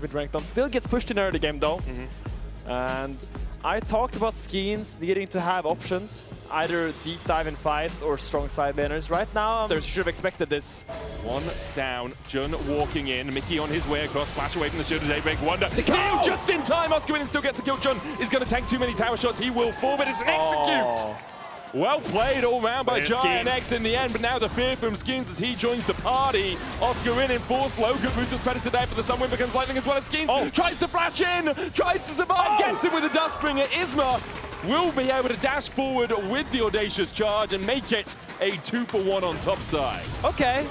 with Renekton. Still gets pushed in early game though. And I talked about Skeanz needing to have options, either deep dive in fights or strong side laners. Right now, you should have expected this. One down, Jun walking in, Mikyx on his way across, flash away from the shield of Daybreak. Wunder, the kill just in time. Oscarinin still gets the kill. Jun is going to tank too many tower shots. He will fall, but it's an execute. Well played all round by GIANTX in the end, but now the fear from Skeanz as he joins the party. Oscarinin for SlowQ, Ruthless Predator there, but the Sunwind becomes lightning as well as Skeanz. Tries to flash in, tries to survive, gets him with a Dustbringer. ISMA will be able to dash forward with the audacious charge and make it a 2-for-1 on top side. Okay,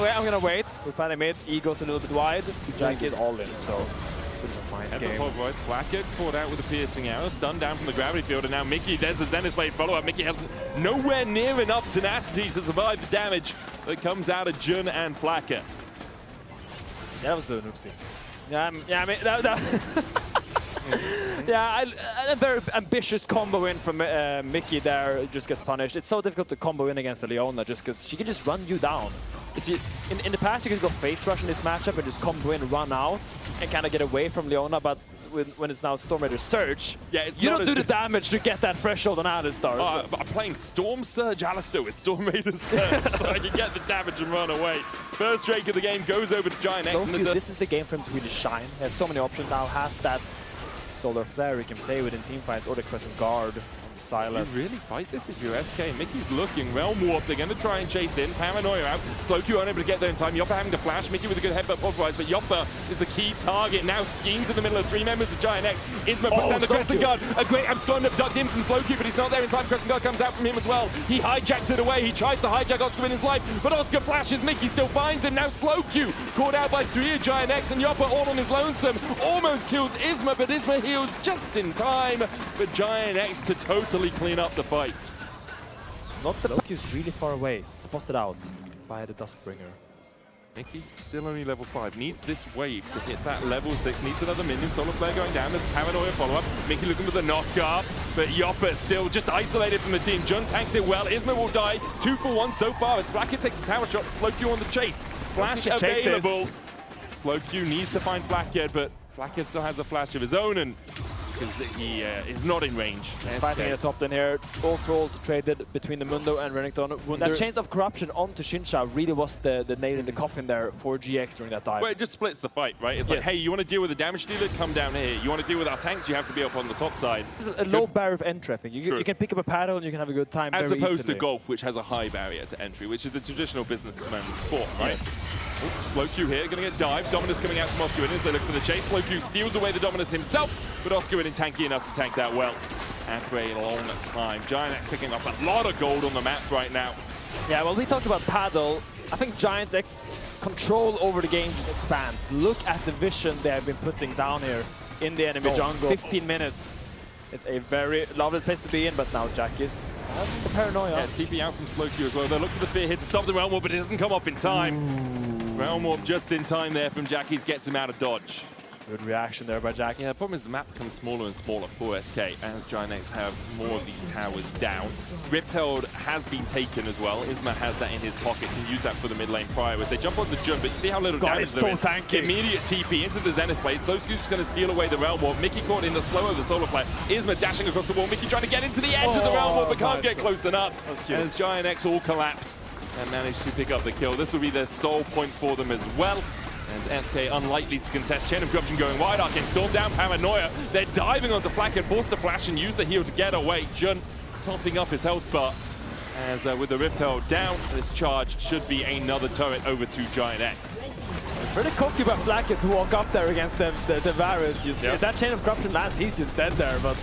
wait, I'm gonna wait. We finally made E goes a little bit wide. Jack is all in, so. Flakked caught out with a piercing arrow, stunned down from the gravity field, and now Mikyx, there's the Zenith Blade follow-up. Mikyx has nowhere near enough tenacity to survive the damage that comes out of Jun and Flakked. Yeah, that was an oopsie. Yeah, I mean, yeah, a very ambitious combo in from Mikyx there, just gets punished. It's so difficult to combo in against the Leona just because she can just run you down. If you, in the past, you could go face rush in this matchup and just combo in, run out, and kind of get away from Leona, but when it's now Storm Raider Surge, you don't do the damage to get that threshold on Alistar. I'm playing Storm Surge Alistar with Storm Raider Surge, so I can get the damage and run away. First Drake of the game goes over to GIANTX. This is the game for him to really shine. He has so many options now, has that Solar Flare he can play with in teamfights, or the Crescent Guard on the Sylas. You really fight this if you're SK. Mikyx's looking Realm Warp. They're going to try and chase in. Paranoia out. SlowQ unable to get there in time. Jopa having to flash. Mikyx with a good headbutt pulverize, but Jopa is the key target. Now Skeanz in the middle of 3 members of GIANTX. ISMA puts down the Crescent Guard. A great abscond abducted in from SlowQ, but he's not there in time. Crescent Guard comes out from him as well. He hijacks it away. He tries to hijack Oscarinin life, but Oscar flashes. Mikyx still finds him. Now SlowQ caught out by 3 of GIANTX, and Jopa all on his lonesome. Almost kills ISMA, but ISMA heals just in time for GIANTX to totally clean up the fight. Not SlowQ's really far away, spotted out by the Duskbringer. Mikyx still only level 5, needs this wave to hit that level 6, needs another minion. Solar Flare going down, there's Paranoia follow-up. Mikyx looking for the knock-up, but Jopa still just isolated from the team. Jun tanks it well, ISMA will die. 2-for-1 so far as Flakked takes a tower shot, SlowQ on the chase. Slash available. SlowQ needs to find Flakked, but Flakked still has a flash of his own, and because he is not in range. He's fighting in the top lane here. All trolls traded between the Mundo and Renekton. Wunder. That Chains of Corruption onto Xingqiu really was the nail in the coffin there for GX during that dive. Well, it just splits the fight, right? It's like, hey, you want to deal with the damage dealer? Come down here. You want to deal with our tanks? You have to be up on the top side. It's a low barrier of entry, I think. You can pick up a paddle and you can have a good time as very opposed easily. to golf, which has a high barrier to entry, which is the traditional businessman's sport, right? Yes. SlowQ here, going to get dived. Dominus coming out from Oscarinin as they look for the chase. SlowQ steals away the Dominus himself, but Oscarinin tanky enough to tank that well after a long time. GIANTX picking up a lot of gold on the map right now. Yeah, well, we talked about paddle. I think GIANTX control over the game just expands. Look at the vision they have been putting down here in the enemy jungle. 15 minutes. It's a very lovely place to be in, but now Jack is has the paranoia. Yeah, TP out from SlowQ as well. They look for the fear hit to stop the Realm Warp, but it doesn't come off in time. Realm Warp just in time there from Jackies, gets him out of dodge. Good reaction there by Jack. Yeah, the problem is the map becomes smaller and smaller for SK as GIANTX have more of these towers down. Riptailed has been taken as well. ISMA has that in his pocket, can use that for the mid lane prior. If they jump on the Jun, but see how little damage there is. Tanky. Immediate TP into the Zenith Blade. SlowQ's going to steal away the Realm Warp. Mikyx caught in the slow of the Solar Flare. ISMA dashing across the wall. Mikyx trying to get into the edge of the Realm Warp, but can't get close enough. As GIANTX all collapse and manage to pick up the kill. This will be their sole point for them as well. And SK unlikely to contest. Chain of Corruption going wide. Arcane Storm down. Paranoia. They're diving onto Flakked, forced to flash and use the heal to get away. Jun topping up his health bar. As with the Rift Herald down, this charge should be another turret over to GIANTX. Pretty cocky by Flakked to walk up there against the Varus. If that Chain of Corruption lands, he's just dead there, but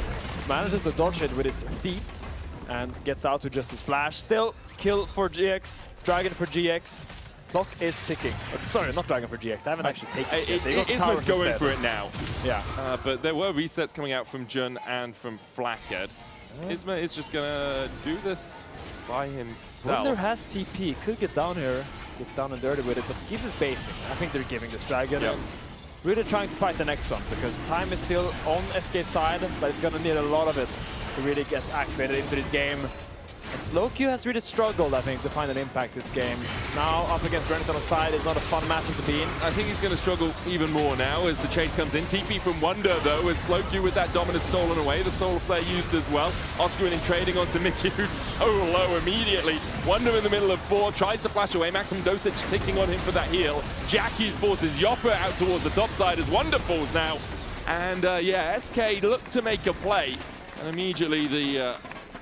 manages to dodge it with his feet and gets out with just his flash. Still, kill for GX, Dragon for GX. Clock is ticking. Sorry, not Dragon for GX. They haven't actually taken it. ISMA's going for it now. Yeah. But there were resets coming out from Jun and from Flakked. ISMA is just going to do this by himself. Wunder has TP. Could get down here, get down and dirty with it, but Skeanz is basing. I think they're giving this Dragon. Yep. Really trying to fight the next one, because time is still on SK's side, but it's going to need a lot of it to really get activated into this game. SlowQ has really struggled, I think, to find an impact this game. Now up against Renekton on the side, it's not a fun matchup to be in. I think he's going to struggle even more now as the chase comes in. TP from Wunder, though, as SlowQ with that dominance stolen away. The solar flare used as well. Oscarinin trading onto Mikyx, who's so low immediately. Wunder in the middle of 4, tries to flash away. Maximum dosage ticking on him for that heal. Jackie's forces Jopa out towards the top side as Wunder falls now. And yeah, SK looked to make a play. And immediately the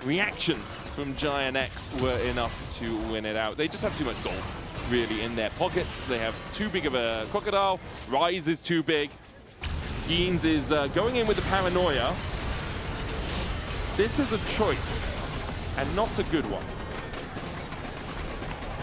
reactions from GIANTX were enough to win it out. They just have too much gold, really, in their pockets. They have too big of a crocodile. Ryze is too big. Skeanz is going in with the paranoia. This is a choice, and not a good one.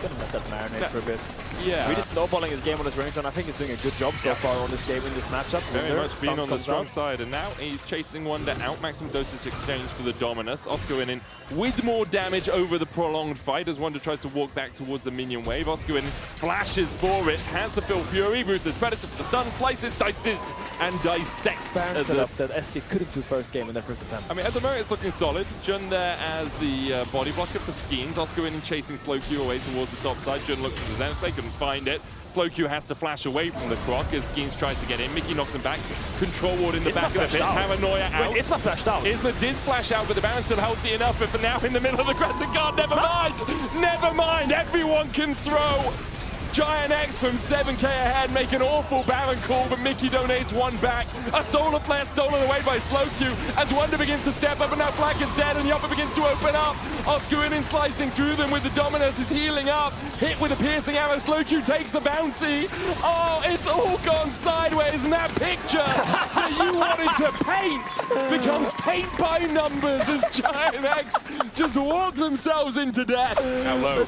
Gonna let that marinate for a bit. Yeah. Really snowballing his game on his Renekton. I think he's doing a good job so far on this game in this matchup. Very Wunder, much being on the strong down. side, and now he's chasing Wunder out. Maximum dosage exchange for the Dominus. Oscarinin with more damage over the prolonged fight as Wunder tries to walk back towards the minion wave. Oscarinin flashes for it, has the Fill Fury, Ruthless Predator for the stun, slices, dices, and dissects. Baron setup that SK couldn't do first game in their first attempt. I mean, at the moment it's looking solid. Jun there as the body blocker for Skeanz. Oscarinin chasing SlowQ away towards the top side. Jun looks for the Zenith, they couldn't find it. SlowQ has to flash away from the croc as Skeanz tries to get in. Mikyx knocks him back. Control ward in the back of the pit. Paranoia out. Wait, ISMA flashed out. ISMA did flash out, but the Baron's still healthy enough. But for now, in the middle of the Crescent Guard, never mind! Never mind! Everyone can throw! GIANTX from 7k ahead make an awful Baron call, but Mikyx donates one back. A solar flare stolen away by SlowQ as Wunder begins to step up, and now Flakked is dead, and Jopa begins to open up. Oscarinin slicing through them with the Dominus is healing up. Hit with a piercing arrow, SlowQ takes the bounty. Oh, it's all gone sideways, and that picture that you wanted to paint becomes paint by numbers as GIANTX just walk themselves into death. How low?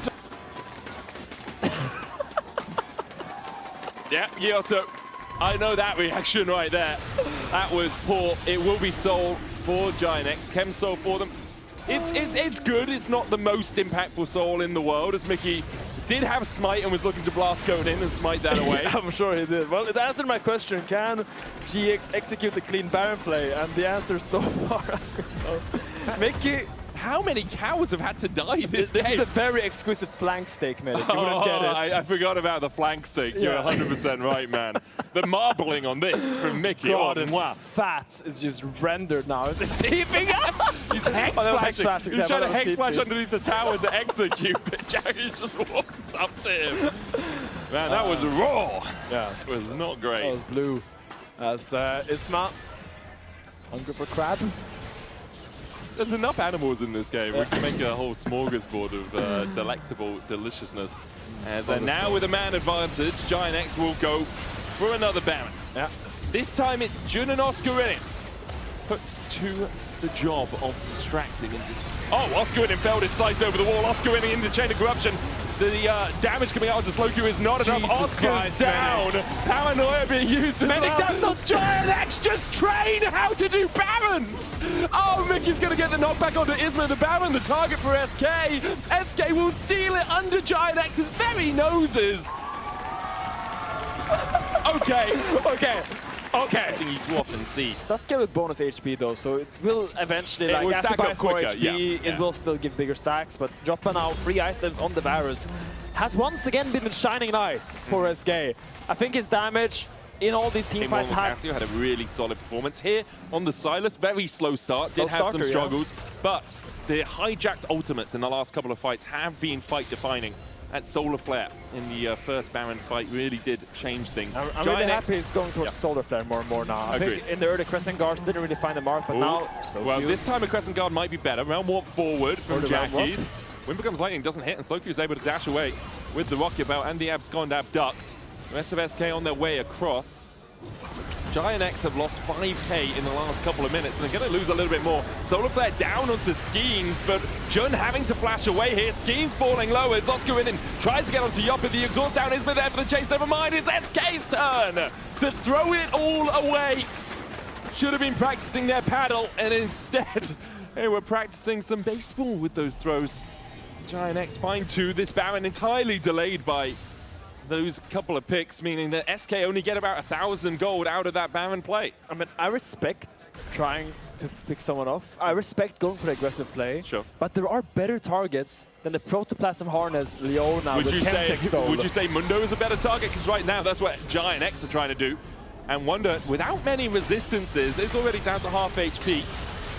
Yeah, Gyoto. I know that reaction right there. That was poor. It will be sold for GIANTX. Chem sold for them. It's good. It's not the most impactful soul in the world, as Mikyx did have Smite and was looking to blast code in and smite that away. I'm sure he did. Well, it answered my question. Can GX execute the clean Baron play? And the answer so far has been no. Mikyx. How many cows have had to die this game? This is a very exquisite flank stake, man. If you wouldn't get it. I forgot about the flank stake. You're 100% right, man. The marbling on this from Mikyx. God, oh, and wow. Fat is just rendered now. It's teeping up. He's hex flashing. He's trying to hex flash underneath the tower to execute, but Jerry just walks up to him. Man, that was raw. Yeah. It was not great. That was blue. As ISMA, hungry for crab. There's enough animals in this game. We can make a whole smorgasbord of delectable deliciousness. As now with a man advantage, GIANTX will go for another Baron. Yeah. This time it's Jun and Oscarinin put to the job of distracting and oh, Oscarinin failed his slice over the wall. Oscarinin into Chain of Corruption. The damage coming out onto SlowQ is not enough. Oscar's down. Paranoia being used as well. That's not GIANTX. Just train how to do Barons. Oh, Mikyx's going to get the knockback onto ISMA, the Baron, the target for SK. SK will steal it under GIANTX's very noses. Okay. I think you often see. Does get with bonus HP though, so it will eventually, it like, will as stack it up buys more quicker. HP, it will still give bigger stacks. But Jopa now, 3 items on the Varus, has once again been the shining light for SK. I think his damage in all these team fights had a really solid performance here on the Sylas. Very slow start, did have some struggles, but the hijacked ultimates in the last couple of fights have been fight defining. That Solar Flare in the first Baron fight really did change things. I'm really happy he's going towards Solar Flare more and more now. I think in the early Crescent Guards didn't really find the mark, but now well, this time a Crescent Guard might be better. Realm Warp forward from Jackie's. Wind Becomes Lightning doesn't hit, and SlowQ is able to dash away with the Rocket Belt and the Abscond Abduct. The rest of SK on their way across. GIANTX have lost 5k in the last couple of minutes, and they're going to lose a little bit more. Solar Flare down onto Skeanz, but Jun having to flash away here. Skeanz falling low as Oscarinin tries to get onto Jopa. The exhaust down is there for the chase. Never mind, it's SK's turn to throw it all away. Should have been practicing their paddle, and instead they were practicing some baseball with those throws. GIANTX find 2. This Baron entirely delayed by those couple of picks, meaning that SK only get about 1,000 gold out of that Baron play. I mean, I respect trying to pick someone off. I respect going for the aggressive play. Sure. But there are better targets than the Protoplasm Harness, Leona, with GIANTX Soul. Would you say Mundo is a better target? Because right now, that's what GIANTX are trying to do. And Wunder, without many resistances, is already down to half HP.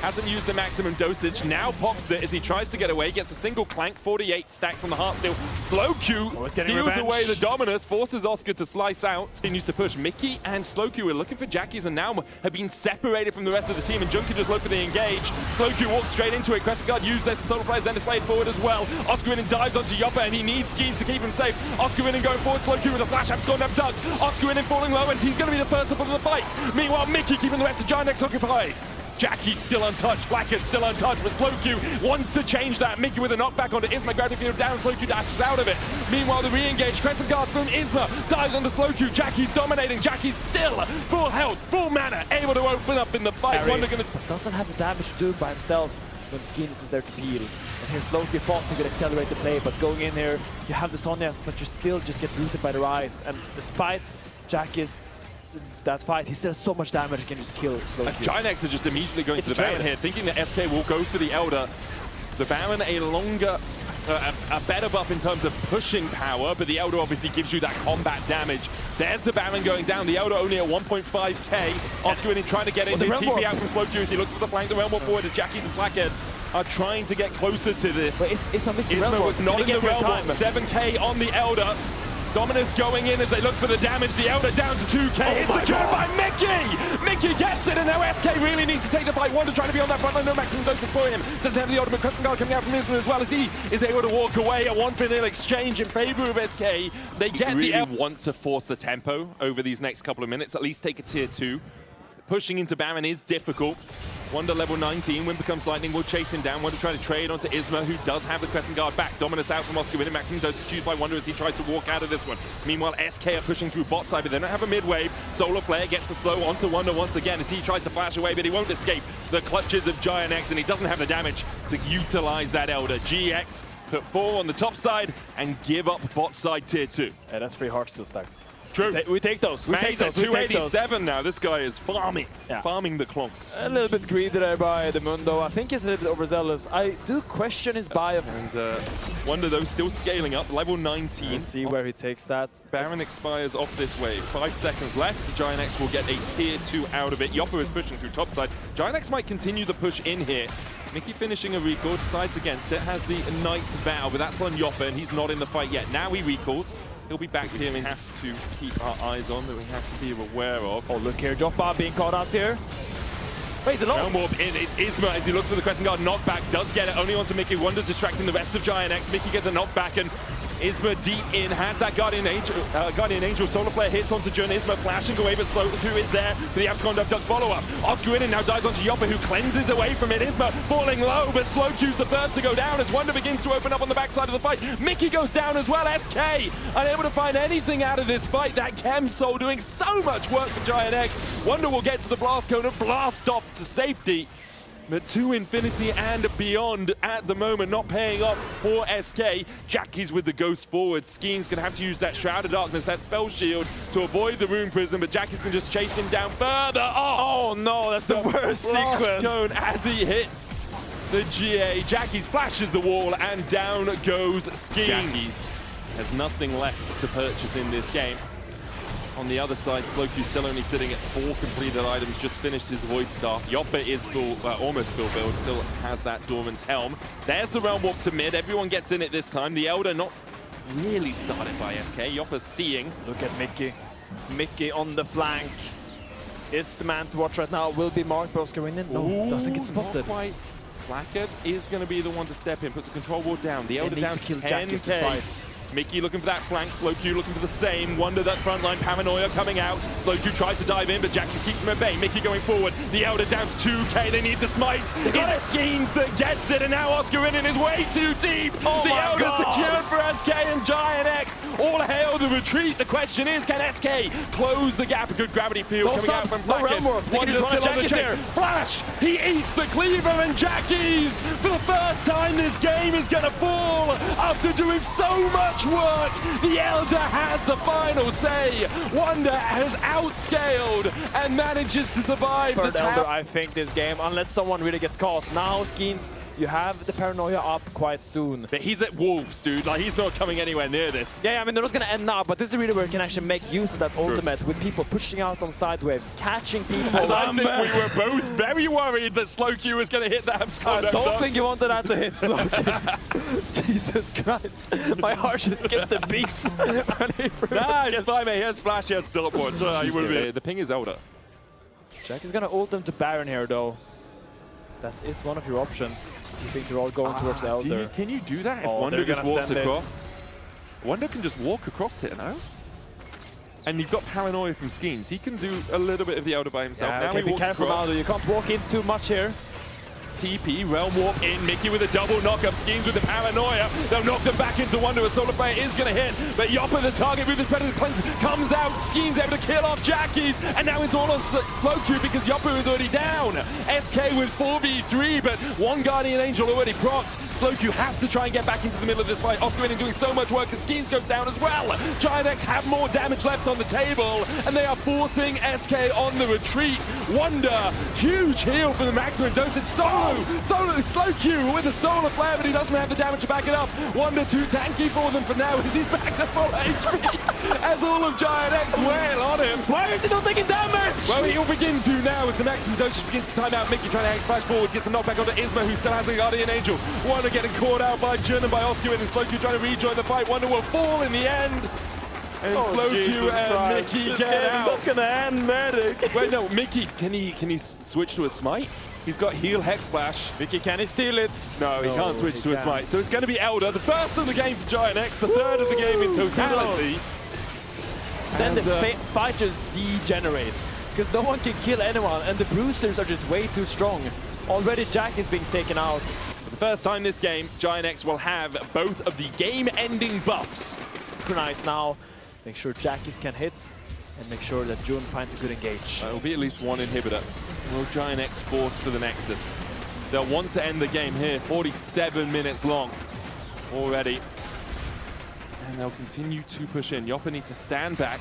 Hasn't used the maximum dosage, now pops it as he tries to get away, gets a single clank, 48 stacks from the Heartsteel. SlowQ steals away the Dominus, forces Oscar to slice out. Continues to push. Mikyx and SlowQ are looking for Jackies and now have been separated from the rest of the team, and Junker just look for the engage. SlowQ walks straight into it, Crescent Guard used this, Solar Players then to play it forward as well. Oscarinin dives onto Jopa and he needs Skeanz to keep him safe. Oscarinin going forward, SlowQ with a flash, Abscond ducked. Oscarinin falling low and he's going to be the first to put in the fight. Meanwhile, Mikyx keeping the rest of GIANTX occupied. Jackie's still untouched, Flakked still untouched, but SlowQ wants to change that. Mikyx with a knockback onto ISMA, gravity field down, SlowQ dashes out of it. Meanwhile, the re-engage, Crescent Guard from ISMA dives onto SlowQ, Jackie's dominating, Jackie's still full health, full mana, able to open up in the fight. Wunder doesn't have the damage to do it by himself when Skeanz is there to peel. And here SlowQ fought to accelerate the play, but going in here, you have the Sonias, but you still just get rooted by the Ryze. And despite Jackie's that fight, he still has so much damage, he can just kill SlowQ. GIANTX are just immediately going to the Baron here, thinking that SK will go for the Elder. The Baron a longer, a better buff in terms of pushing power, but the Elder obviously gives you that combat damage. There's the Baron going down, the Elder only at 1.5k. Oscarinin trying to get in, TP out from SlowQ as he looks for the flank, the Realm Warp forward as Jackies and Flakked are trying to get closer to this. But ISMA was not in the Realm Warp, 7k on the Elder. Dominus going in as they look for the damage. The Elder down to 2k. It's secured by Mikyx! Mikyx gets it, and now SK really needs to take the fight. Wunder trying to be on that front line. No maximum dosage for him. Doesn't have the ultimate Crescent Guard coming out from ISMA as well as he is able to walk away. A 1-for-0 exchange in favor of SK. They get really want to force the tempo over these next couple of minutes. At least take a tier 2. Pushing into Baron is difficult. Wunder level 19, when becomes lightning, will chase him down. Wunder trying to trade onto ISMA, who does have the Crescent Guard back. Dominus out from Oscar winning, maximum dosage used by Wunder as he tries to walk out of this one. Meanwhile, SK are pushing through bot side, but they don't have a mid-wave. Solar Flare gets the slow onto Wunder once again as he tries to flash away, but he won't escape the clutches of GIANTX, and he doesn't have the damage to utilize that Elder. GX put 4 on the top side and give up bot side tier 2. Yeah, that's 3 Heartsteel stacks. True. We take those. We take those. 287 now. This guy is farming. Yeah. Farming the clonks. A little bit greedy there by the Mundo. I think he's a little bit overzealous. I do question his buy of And Wunder, though, still scaling up. Level 19. Let's see where he takes that. Baron expires off this wave. 5 seconds left. GIANTX will get a tier 2 out of it. Jopa is pushing through topside. GIANTX might continue the push in here. Mikyx finishing a recall, decides against it, has the Knight Vow, but that's on Jopa, and he's not in the fight yet. Now he recalls. He'll be back here and have to keep our eyes on, that we have to be aware of. Oh, look here, Jopa being caught out here. Wait, is it Realm Warp in, it's ISMA as he looks for the Crescent Guard knockback, does get it only onto Mikyx. Wunder's distracting the rest of GIANTX. Mikyx gets a knockback and ISMA deep in, has that Guardian Angel. Solar Flare hits onto Jun. ISMA flashing away, but SlowQ is there for the Abscond duck follow-up. Oscarinin now dives onto Jopa, who cleanses away from it. ISMA falling low, but SlowQ's the first to go down as Wunder begins to open up on the backside of the fight. Mikyx goes down as well. SK unable to find anything out of this fight. That Chem Soul doing so much work for GIANTX. Wunder will get to the blast cone and blast off to safety. But to infinity and beyond at the moment, not paying off for SK. Jackie's with the ghost forward. Skeanz gonna have to use that Shroud of Darkness, that spell shield, to avoid the Rune Prison, but Jackie's can just chase him down further. Oh no, that's the worst sequence. Cone as he hits the GA. Jackie's flashes the wall and down goes Skeanz. Jackie's has nothing left to purchase in this game. On the other side, SlowQ still only sitting at 4 completed items, just finished his Void Staff. Jopa is full, almost full build, still has that Dormant Helm. There's the Realm Warp to mid, everyone gets in it this time. The Elder not really started by SK, Jopa's seeing. Look at Mikyx. Mikyx on the flank. Is the man to watch right now, will be marked by Oscarinin. No, doesn't get spotted. Not quite. Flakked is going to be the one to step in, puts a control ward down. The Elder down to 10k. Mikyx looking for that flank, SlowQ looking for the same. Wunder that front line, paranoia coming out. SlowQ tries to dive in, but Jackie's keeps him at bay. Mikyx going forward. The Elder down to 2k. They need the smite. It's Skeanz that gets it, and now Oscarinin is way too deep. Oh the Elder secured for SK and GIANTX. All hail the retreat. The question is, can SK close the gap? A good gravity field coming out from Flakked. Wunder's still on the chase. Flash! He eats the cleaver, and Jackie's, for the first time this game, is going to fall after doing so much much work. The Elder has the final say. Wunder has outscaled and manages to survive Third the Elder, I think, this game, unless someone really gets caught. Now, Skeanz, you have the paranoia up quite soon. But he's at Wolves, dude. Like, he's not coming anywhere near this. Yeah, I mean, they're not going to end now, but this is really where you can actually make use of that ultimate with people pushing out on side waves, catching people. As I think we were both very worried that SlowQ was going to hit that abscond. I don't think you wanted that to hit SlowQ. Jesus Christ. My heart just skipped the beat. Nah, it's fine, mate. He has flash, he has stopwatch. The ping is Elder. Jack is going to ult them to Baron here, though. That is one of your options. You think they're all going towards Elder. Can you do that if Wunder just walks across? Wunder can just walk across here, no? And you've got Paranoia from Skeanz. He can do a little bit of the Elder by himself. Yeah, now okay, he be walks careful, across. Mundo. You can't walk in too much here. TP, Realm Warp in, Mikyx with a double knock-up, Skeanz with the Paranoia. They'll knock them back into Wunder. A Solar Flare is going to hit, but Jopa, the target with his Predator Cleanse, comes out. Skeanz able to kill off Jackies, and now it's all on SlowQ because Jopa is already down. SK with 4v3, but one Guardian Angel already procced. SlowQ has to try and get back into the middle of this fight. Oscarinin doing so much work, and Skeanz goes down as well. GIANTX have more damage left on the table, and they are forcing SK on the retreat. Wunder, huge heal for the maximum dosage. SlowQ with a Solar Flare, but he doesn't have the damage to back it up. Wunder too tanky for them for now as he's back to full HP as all of GIANTX wail on him. Why is he not taking damage? Well, he'll begin to now as the maximum dosage begins to time out. Mikyx trying to hang flash forward, gets the knockback onto ISMA, who still has a Guardian Angel. Wunder getting caught out by Jun and by Oscarinin, and SlowQ trying to rejoin the fight. Wunder will fall in the end. And SlowQ and Mikyx get out. It's not gonna end, medic. Wait, no, Mikyx, can he switch to a smite? He's got heal Hex Splash. Mikyx, can he steal it? No, he can't switch to a smite. So it's going to be Elder, the first of the game for GIANTX, the third of the game in totality. Then the fight just degenerates because no one can kill anyone, and the bruisers are just way too strong. Already Jack is being taken out. For the first time this game, GIANTX will have both of the game-ending buffs. Nice now. Make sure Jackies can hit, and make sure that Jun finds a good engage. There will be at least one inhibitor. Will GIANTX force for the Nexus? They'll want to end the game here. 47 minutes long already. And they'll continue to push in. Jopa needs to stand back,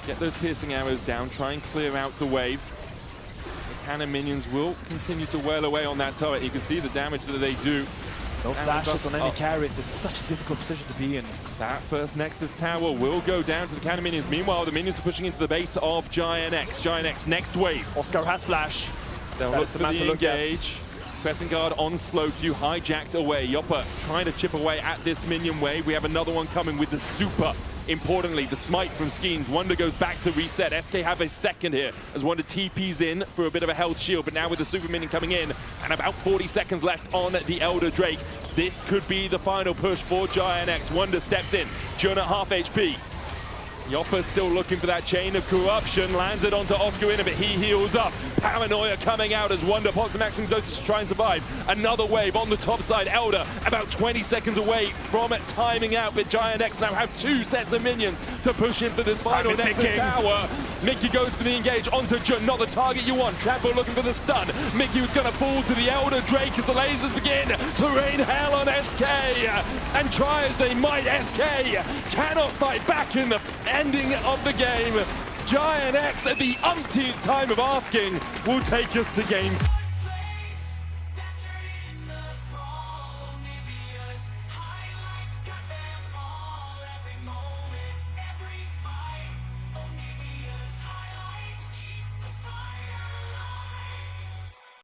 get those piercing arrows down, try and clear out the wave. The cannon minions will continue to wail away on that turret. You can see the damage that they do. No flashes on any carries. It's such a difficult position to be in. That first Nexus tower will go down to the cannon minions. Meanwhile, the minions are pushing into the base of GIANTX. GIANTX next wave. Oscar has flash. They'll look for the engage. Pressing guard on SlowQ, hijacked away. Jopa trying to chip away at this minion wave. We have another one coming with the super. Importantly, the smite from Skeanz. Wunder goes back to reset. SK have a second here as Wunder TPs in for a bit of a health shield, but now with the super minion coming in and about 40 seconds left on the Elder Drake, this could be the final push for GIANTX. Wunder steps in, Jun at half HP. Jopa still looking for that chain of corruption, lands it onto Oscarinin, but he heals up. Paranoia coming out as Wunder pops the maximum dosage to try and survive. Another wave on the top side. Elder about 20 seconds away from it timing out, but GIANTX now have two sets of minions to push in for this final Nexus tower. Mikyx goes for the engage onto Jun, not the target you want. Trampo looking for the stun. Mikyx was going to fall to the Elder Drake as the lasers begin to rain hell on SK. And try as they might, SK cannot fight back in the ending of the game. GIANTX, at the umpteenth time of asking, will take us to game